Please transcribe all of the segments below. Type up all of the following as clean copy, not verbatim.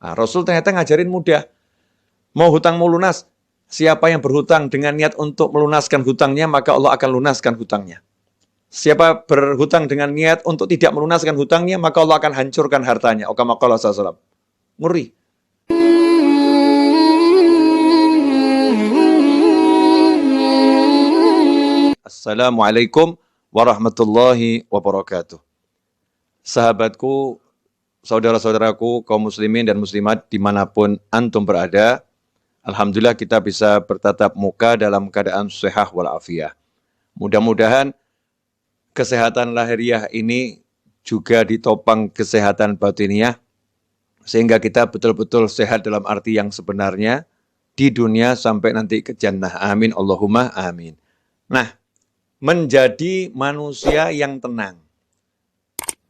Nah, Rasul ternyata ngajarin mudah. Mau hutang mau lunas, siapa yang berhutang dengan niat untuk melunaskan hutangnya, maka Allah akan lunaskan hutangnya. Siapa berhutang dengan niat untuk tidak melunaskan hutangnya, maka Allah akan hancurkan hartanya. Kama qala sallallahu alaihi wasallam. Ngeri. Assalamualaikum warahmatullahi wabarakatuh. Sahabatku, saudara-saudaraku, kaum muslimin dan muslimat dimanapun antum berada, alhamdulillah kita bisa bertatap muka dalam keadaan sehat walafiat. Mudah-mudahan kesehatan lahiriah ini juga ditopang kesehatan batiniah, sehingga kita betul-betul sehat dalam arti yang sebenarnya di dunia sampai nanti ke jannah. Amin, Allahumma amin. Nah, menjadi manusia yang tenang.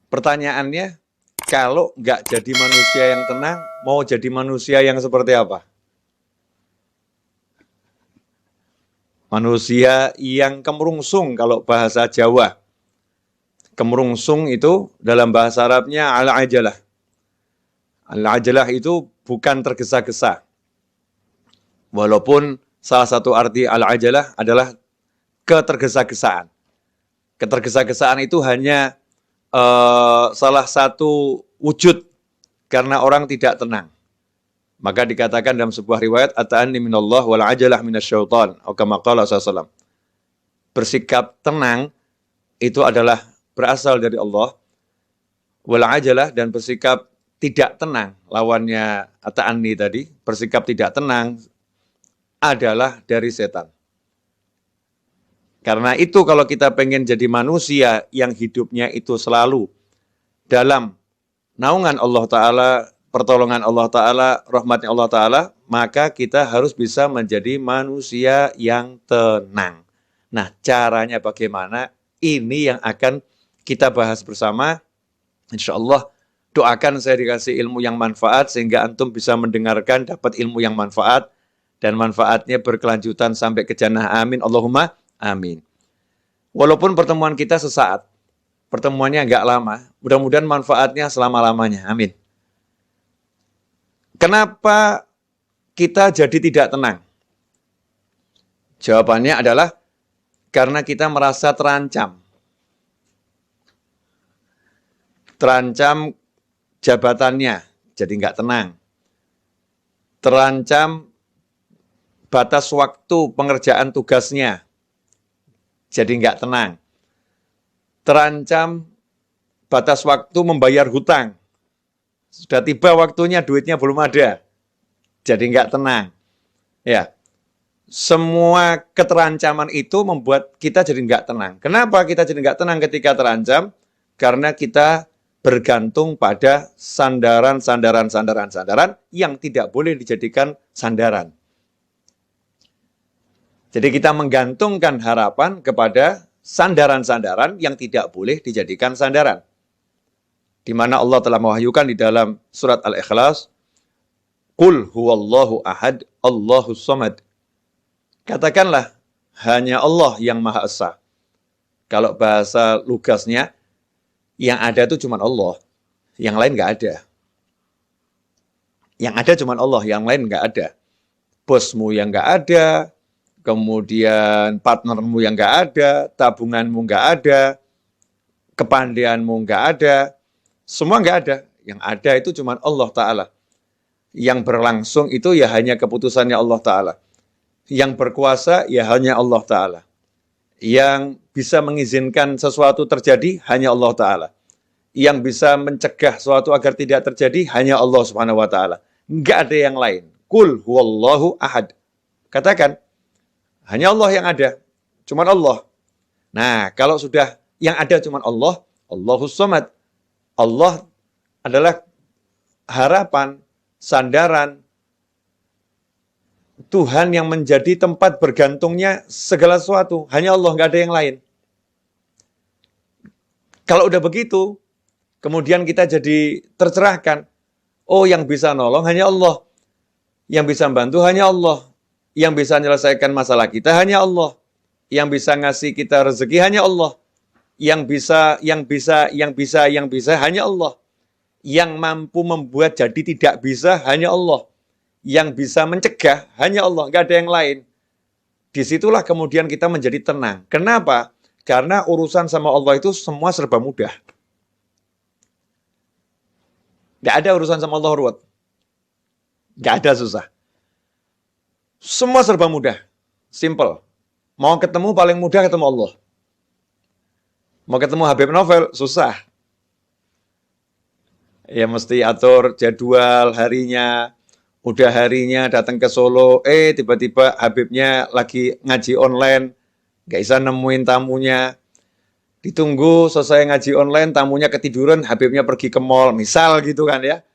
Pertanyaannya, kalau nggak jadi manusia yang tenang, mau jadi manusia yang seperti apa? Manusia yang kemerungsung kalau bahasa Jawa. Kemerungsung itu dalam bahasa Arabnya al-ajalah. Al-ajalah itu bukan tergesa-gesa. Walaupun salah satu arti al-ajalah adalah ketergesa-gesaan. Ketergesa-gesaan itu hanya salah satu wujud karena orang tidak tenang. Maka dikatakan dalam sebuah riwayat, ata'anni minallah wal ajalah minasyaitan, atau kama qala sallallahu. Bersikap tenang itu adalah berasal dari Allah. Wal ajalah, dan bersikap tidak tenang, lawannya ata'anni tadi, bersikap tidak tenang adalah dari setan. Karena itu kalau kita pengen jadi manusia yang hidupnya itu selalu dalam naungan Allah Ta'ala, pertolongan Allah Ta'ala, rahmatnya Allah Ta'ala, maka kita harus bisa menjadi manusia yang tenang. Nah, caranya bagaimana? Ini yang akan kita bahas bersama. Insya Allah, doakan saya dikasih ilmu yang manfaat, sehingga antum bisa mendengarkan, dapat ilmu yang manfaat, dan manfaatnya berkelanjutan sampai ke jannah. Amin, Allahumma amin. Walaupun pertemuan kita sesaat, pertemuannya enggak lama, mudah-mudahan manfaatnya selama-lamanya. Amin. Kenapa kita jadi tidak tenang? Jawabannya adalah karena kita merasa terancam. Terancam jabatannya, jadi enggak tenang. Terancam batas waktu pengerjaan tugasnya, jadi enggak tenang. Terancam batas waktu membayar hutang. Sudah tiba waktunya, duitnya belum ada, jadi enggak tenang. Ya, semua keterancaman itu membuat kita jadi enggak tenang. Kenapa kita jadi enggak tenang ketika terancam? Karena kita bergantung pada sandaran yang tidak boleh dijadikan sandaran. Jadi kita menggantungkan harapan kepada sandaran-sandaran yang tidak boleh dijadikan sandaran. Di mana Allah telah mewahyukan di dalam surat Al-Ikhlas, Qul huwallahu ahad, Allahus samad. Katakanlah, hanya Allah yang Maha Esa. Kalau bahasa lugasnya, yang ada itu cuma Allah, yang lain nggak ada. Yang ada cuma Allah, yang lain nggak ada. Bosmu yang nggak ada, kemudian partnermu yang nggak ada, tabunganmu nggak ada, kepandaianmu nggak ada, semua nggak ada. Yang ada itu cuma Allah Ta'ala. Yang berlangsung itu ya hanya keputusannya Allah Ta'ala. Yang berkuasa ya hanya Allah Ta'ala. Yang bisa mengizinkan sesuatu terjadi hanya Allah Ta'ala. Yang bisa mencegah sesuatu agar tidak terjadi hanya Allah Subhanahu Wa Ta'ala. Nggak ada yang lain. Qul huwallahu ahad. Katakan, hanya Allah yang ada, cuma Allah. Nah, kalau sudah yang ada cuma Allah, Allahus samad. Allah adalah harapan, sandaran, Tuhan yang menjadi tempat bergantungnya segala sesuatu. Hanya Allah, nggak ada yang lain. Kalau udah begitu, kemudian kita jadi tercerahkan. Oh, yang bisa nolong hanya Allah. Yang bisa bantu hanya Allah. Yang bisa menyelesaikan masalah kita hanya Allah. Yang bisa ngasih kita rezeki hanya Allah. Yang bisa hanya Allah. Yang mampu membuat jadi tidak bisa hanya Allah. Yang bisa mencegah hanya Allah, nggak ada yang lain. Disitulah kemudian kita menjadi tenang. Kenapa? Karena urusan sama Allah itu semua serba mudah. Nggak ada urusan sama Allah ruwet. Nggak ada susah. Semua serba mudah. Simple. Mau ketemu paling mudah ketemu Allah. Mau ketemu Habib Novel, susah. Ya mesti atur jadwal harinya. Udah harinya datang ke Solo, tiba-tiba Habibnya lagi ngaji online. Nggak bisa nemuin tamunya. Ditunggu selesai ngaji online, tamunya ketiduran, Habibnya pergi ke mall. Misal gitu kan ya.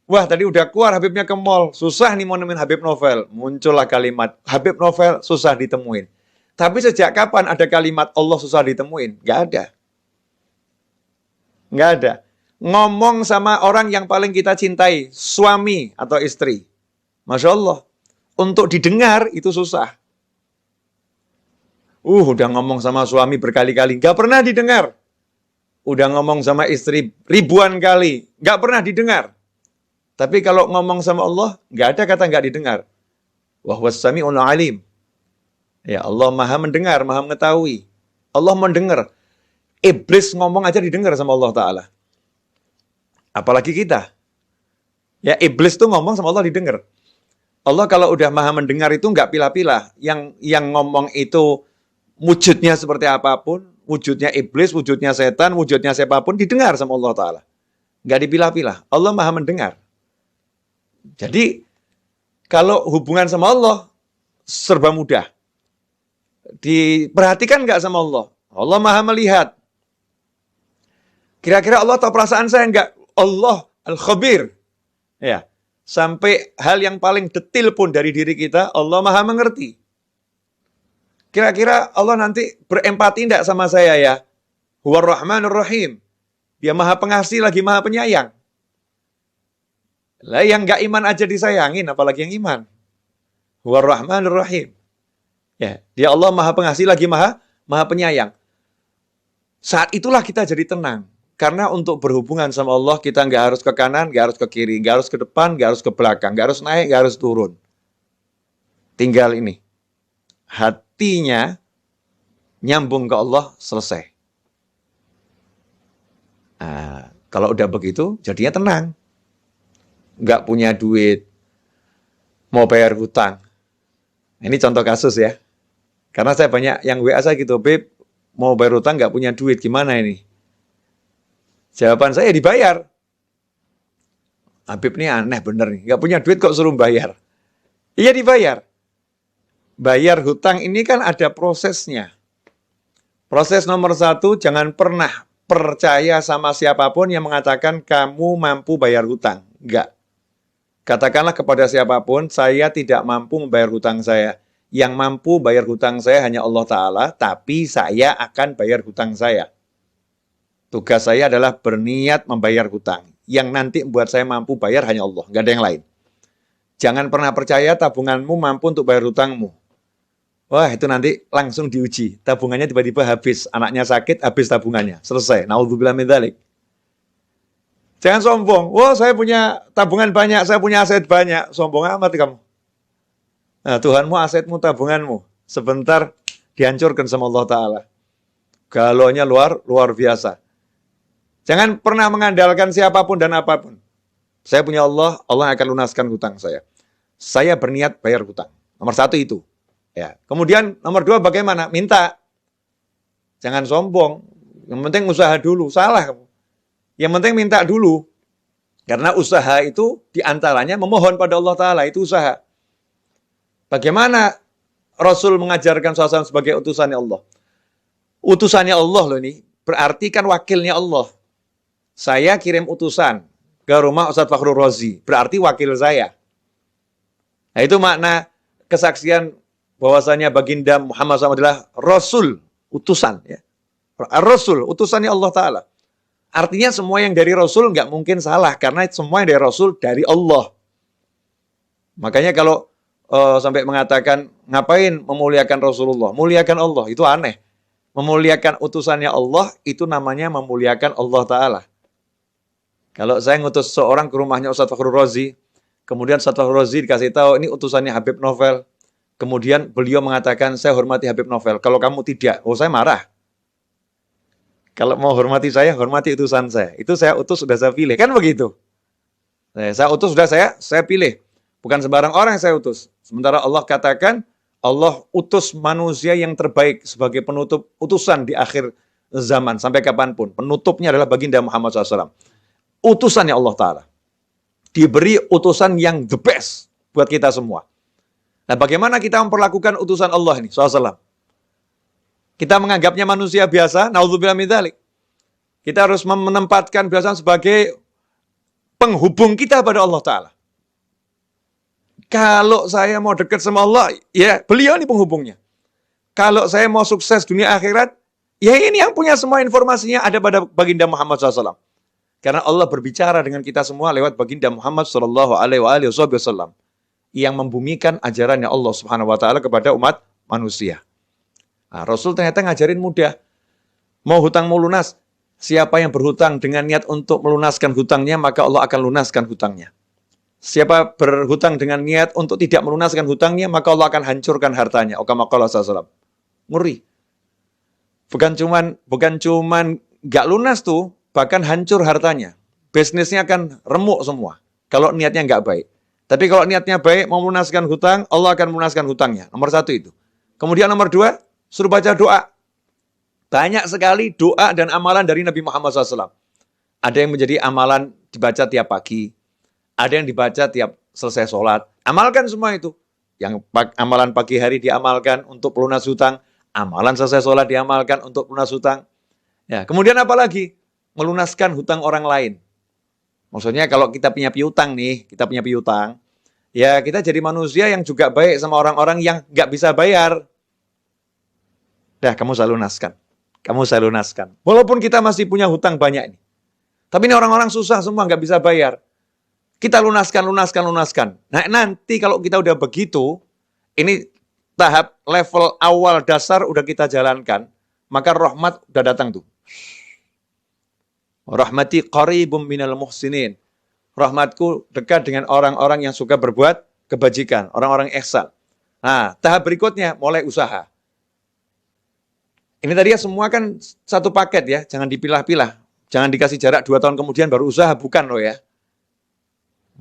Wah, tadi udah keluar Habibnya ke mall. Susah nih mau nemuin Habib Novel. Muncullah kalimat, Habib Novel susah ditemuin. Tapi sejak kapan ada kalimat Allah susah ditemuin? Nggak ada. Nggak ada. Ngomong sama orang yang paling kita cintai, suami atau istri. Masya Allah. Untuk didengar itu susah. Udah ngomong sama suami berkali-kali, nggak pernah didengar. Udah ngomong sama istri ribuan kali, nggak pernah didengar. Tapi kalau ngomong sama Allah, nggak ada kata nggak didengar. Wa huwas sami'ul alim. Ya Allah maha mendengar, maha mengetahui. Allah mendengar. Iblis ngomong aja didengar sama Allah Ta'ala. Apalagi kita. Ya iblis tuh ngomong sama Allah didengar. Allah kalau udah maha mendengar itu nggak pilah-pilah. Yang ngomong itu wujudnya seperti apapun, wujudnya iblis, wujudnya setan, wujudnya siapapun, didengar sama Allah Ta'ala. Nggak dipilah-pilah. Allah maha mendengar. Jadi, kalau hubungan sama Allah, serba mudah. Diperhatikan nggak sama Allah? Allah maha melihat. Kira-kira Allah tahu perasaan saya nggak? Allah Al-Khabir. Ya. Sampai hal yang paling detil pun dari diri kita, Allah maha mengerti. Kira-kira Allah nanti berempati enggak sama saya ya? Huwar Rahmanur Rahim. Dia maha pengasih lagi maha penyayang. Lah yang enggak iman aja disayangin, apalagi yang iman. Huwar Rahmanur Rahim. Ya, dia Allah maha pengasih lagi maha penyayang. Saat itulah kita jadi tenang. Karena untuk berhubungan sama Allah, kita nggak harus ke kanan, nggak harus ke kiri, nggak harus ke depan, nggak harus ke belakang, nggak harus naik, nggak harus turun. Tinggal ini. Hatinya nyambung ke Allah, selesai. Nah, kalau udah begitu, jadinya tenang. Nggak punya duit, mau bayar hutang. Ini contoh kasus ya. Karena saya banyak yang WA saya gitu, Beb, mau bayar hutang nggak punya duit, gimana ini? Jawaban saya dibayar. Habib ini aneh bener nih, nggak punya duit kok suruh bayar. Iya dibayar. Bayar hutang ini kan ada prosesnya. Proses nomor 1, jangan pernah percaya sama siapapun yang mengatakan kamu mampu bayar hutang. Enggak. Katakanlah kepada siapapun, saya tidak mampu membayar hutang saya. Yang mampu bayar hutang saya hanya Allah Ta'ala, tapi saya akan bayar hutang saya. Tugas saya adalah berniat membayar hutang. Yang nanti membuat saya mampu bayar hanya Allah, nggak ada yang lain. Jangan pernah percaya tabunganmu mampu untuk bayar hutangmu. Wah, itu nanti langsung diuji. Tabungannya tiba-tiba habis. Anaknya sakit, habis tabungannya. Selesai. Naudzubillah min dzalik. Jangan sombong. Wah, saya punya tabungan banyak, saya punya aset banyak. Sombong amat kamu. Nah, Tuhanmu, asetmu, tabunganmu. Sebentar dihancurkan sama Allah Ta'ala. Galaunya luar biasa. Jangan pernah mengandalkan siapapun dan apapun. Saya punya Allah, Allah akan lunaskan hutang saya. Saya berniat bayar hutang. Nomor 1 itu. Ya. Kemudian nomor 2 bagaimana? Minta. Jangan sombong. Yang penting usaha dulu. Salah kamu. Yang penting minta dulu. Karena usaha itu diantaranya memohon pada Allah Ta'ala. Itu usaha. Bagaimana Rasul mengajarkan SAW sebagai utusannya Allah? Utusannya Allah loh ini. Berarti kan wakilnya Allah. Saya kirim utusan ke rumah Ustadz Fakhrul Razi. Berarti wakil saya. Nah itu makna kesaksian bahwasanya baginda Muhammad SAW adalah Rasul, utusan. Ya. Rasul, utusannya Allah Ta'ala. Artinya semua yang dari Rasul nggak mungkin salah. Karena semua yang dari Rasul dari Allah. Makanya kalau sampai mengatakan, ngapain memuliakan Rasulullah? Muliakan Allah, itu aneh. Memuliakan utusannya Allah, itu namanya memuliakan Allah Ta'ala. Kalau saya ngutus seorang ke rumahnya Ustadz Fakhrul Razi, kemudian Ustadz Fakhrul Razi dikasih tahu ini utusannya Habib Novel. Kemudian beliau mengatakan, saya hormati Habib Novel. Kalau kamu tidak, oh saya marah. Kalau mau hormati saya, hormati utusan saya. Itu saya utus, sudah saya pilih. Kan begitu. Saya utus, sudah saya pilih. Bukan sembarang orang yang saya utus. Sementara Allah katakan, Allah utus manusia yang terbaik sebagai penutup utusan di akhir zaman. Sampai kapanpun. Penutupnya adalah baginda Muhammad SAW. Utusannya Allah Ta'ala. Diberi utusan yang the best buat kita semua. Nah, bagaimana kita memperlakukan utusan Allah ini, SAW? Kita menganggapnya manusia biasa, naudzubillah min dzalik. Kita harus menempatkan biasa sebagai penghubung kita pada Allah Ta'ala. Kalau saya mau dekat sama Allah, ya beliau ini penghubungnya. Kalau saya mau sukses dunia akhirat, ya ini yang punya semua informasinya ada pada baginda Muhammad SAW. Karena Allah berbicara dengan kita semua lewat baginda Muhammad SAW. Yang membumikan ajarannya Allah Subhanahu wa Ta'ala kepada umat manusia. Nah, Rasul ternyata ngajarin mudah. Mau hutang mau lunas, siapa yang berhutang dengan niat untuk melunaskan hutangnya, maka Allah akan lunaskan hutangnya. Siapa berhutang dengan niat untuk tidak melunaskan hutangnya, maka Allah akan hancurkan hartanya. Kama qala sallallahu. Ngeri. Bukan cuman nggak lunas tuh, bahkan hancur hartanya. Bisnisnya akan remuk semua kalau niatnya nggak baik. Tapi kalau niatnya baik, mau melunaskan hutang, Allah akan melunaskan hutangnya. Nomor 1 itu. Kemudian nomor 2, suruh baca doa. Banyak sekali doa dan amalan dari Nabi Muhammad SAW. Ada yang menjadi amalan dibaca tiap pagi. Ada yang dibaca tiap selesai sholat. Amalkan semua itu. Yang amalan pagi hari diamalkan untuk pelunas hutang. Amalan selesai sholat diamalkan untuk pelunas hutang. Ya, kemudian apa lagi? Melunaskan hutang orang lain. Maksudnya kalau kita punya piutang nih, ya kita jadi manusia yang juga baik sama orang-orang yang nggak bisa bayar. Dah, kamu saya lunaskan. Walaupun kita masih punya hutang banyak ini. Tapi ini orang-orang susah semua, nggak bisa bayar. Kita lunaskan. Nah, nanti kalau kita udah begitu, ini tahap level awal dasar udah kita jalankan, maka rahmat udah datang tuh. Rahmati qaribum minal muhsinin. Rahmatku dekat dengan orang-orang yang suka berbuat kebajikan, orang-orang ihsan. Nah, tahap berikutnya mulai usaha. Ini tadi ya semua kan satu paket ya, jangan dipilah-pilah. Jangan dikasih jarak 2 tahun kemudian baru usaha, bukan loh ya.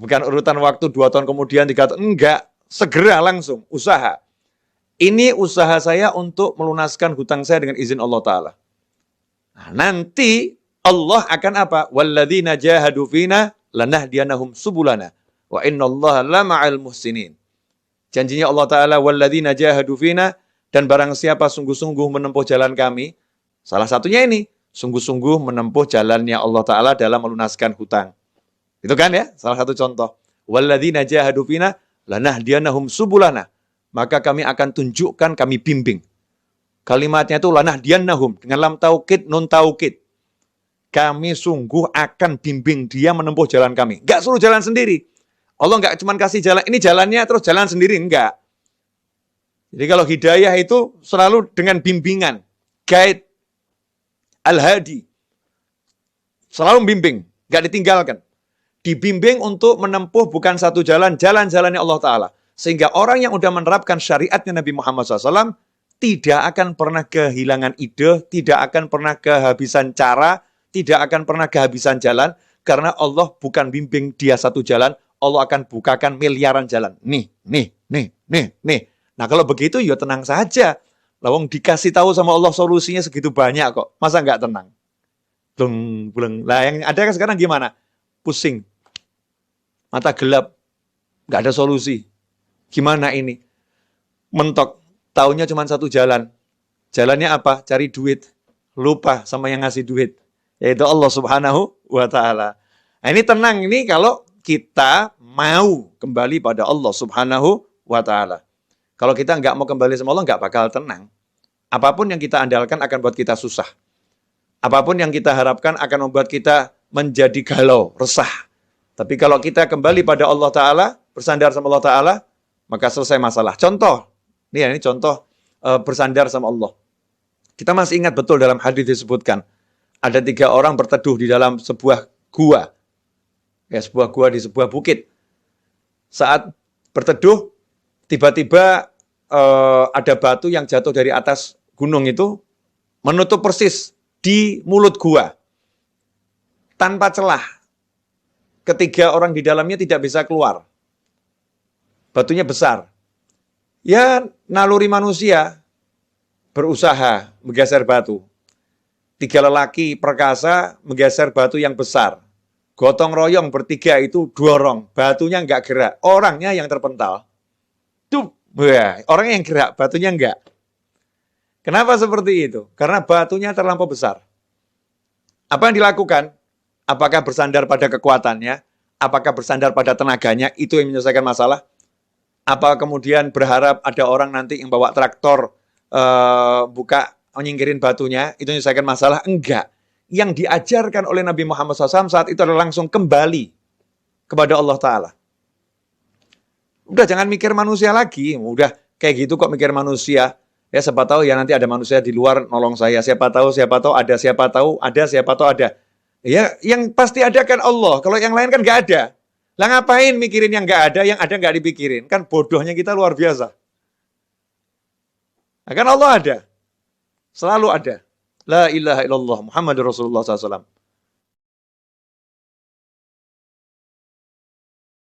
Bukan urutan waktu 2 tahun kemudian, 3 tahun, enggak. Segera langsung, usaha. Ini usaha saya untuk melunaskan hutang saya dengan izin Allah Ta'ala. Nah, nanti Allah akan apa? Walladzina jahadu fina lanahdiyanahum subulana wa innallaha lama'al muhsinin. Janjinya Allah Ta'ala, walladzina jahadu fina, dan barang siapa sungguh-sungguh menempuh jalan kami, salah satunya ini, sungguh-sungguh menempuh jalannya Allah Ta'ala dalam melunaskan hutang. Itu kan ya, salah satu contoh. Walladzina jahadu fina lanahdiyanahum subulana. Maka kami akan tunjukkan, kami bimbing. Kalimatnya itu lanahdiyanahum, dengan lam taukid, nun taukid. Kami sungguh akan bimbing dia menempuh jalan kami. Enggak suruh jalan sendiri. Allah enggak cuma kasih jalan, ini jalannya terus jalan sendiri, enggak. Jadi kalau hidayah itu selalu dengan bimbingan. Guide, al-hadi. Selalu membimbing, enggak ditinggalkan. Dibimbing untuk menempuh bukan satu jalan, jalan-jalannya Allah Ta'ala. Sehingga orang yang sudah menerapkan syariatnya Nabi Muhammad SAW, tidak akan pernah kehilangan ide, tidak akan pernah kehabisan cara, tidak akan pernah kehabisan jalan, karena Allah bukan bimbing dia satu jalan, Allah akan bukakan miliaran jalan. Nih. Nah kalau begitu ya tenang saja. Lawang dikasih tahu sama Allah solusinya segitu banyak kok. Masa nggak tenang? Bleng. Lah yang ada kan sekarang gimana? Pusing. Mata gelap. Nggak ada solusi. Gimana ini? Mentok. Taunya cuma satu jalan. Jalannya apa? Cari duit. Lupa sama yang ngasih duit. Yaitu Allah Subhanahu wa Ta'ala. Nah, ini tenang ini kalau kita mau kembali pada Allah Subhanahu wa Ta'ala. Kalau kita nggak mau kembali sama Allah, nggak bakal tenang. Apapun yang kita andalkan akan buat kita susah. Apapun yang kita harapkan akan membuat kita menjadi galau, resah. Tapi kalau kita kembali pada Allah Ta'ala, bersandar sama Allah Ta'ala, maka selesai masalah. Contoh, ini contoh bersandar sama Allah. Kita masih ingat betul dalam hadis disebutkan, ada 3 orang berteduh di dalam sebuah gua. Ya, sebuah gua di sebuah bukit. Saat berteduh, tiba-tiba ada batu yang jatuh dari atas gunung itu menutup persis di mulut gua tanpa celah. Ketiga orang di dalamnya tidak bisa keluar. Batunya besar. Ya, naluri manusia berusaha menggeser batu. Tiga lelaki perkasa menggeser batu yang besar. Gotong royong bertiga itu dorong. Batunya nggak gerak. Orangnya yang terpental. Tuh, orangnya yang gerak, batunya enggak. Kenapa seperti itu? Karena batunya terlampau besar. Apa yang dilakukan? Apakah bersandar pada kekuatannya? Apakah bersandar pada tenaganya? Itu yang menyelesaikan masalah? Apa kemudian berharap ada orang nanti yang bawa traktor buka menyingkirin batunya, itu menyelesaikan masalah? Enggak. Yang diajarkan oleh Nabi Muhammad SAW saat itu adalah langsung kembali kepada Allah Ta'ala. Udah jangan mikir manusia lagi. Udah kayak gitu kok mikir manusia. Ya siapa tahu ya nanti ada manusia di luar nolong saya. Siapa tahu ada, siapa tahu ada. Ya, yang pasti ada kan Allah. Kalau yang lain kan nggak ada. Lah ngapain mikirin yang nggak ada, yang ada nggak dipikirin? Kan bodohnya kita luar biasa. Nah, kan Allah ada. Selalu ada. La ilaha illallah Muhammadur Rasulullah SAW.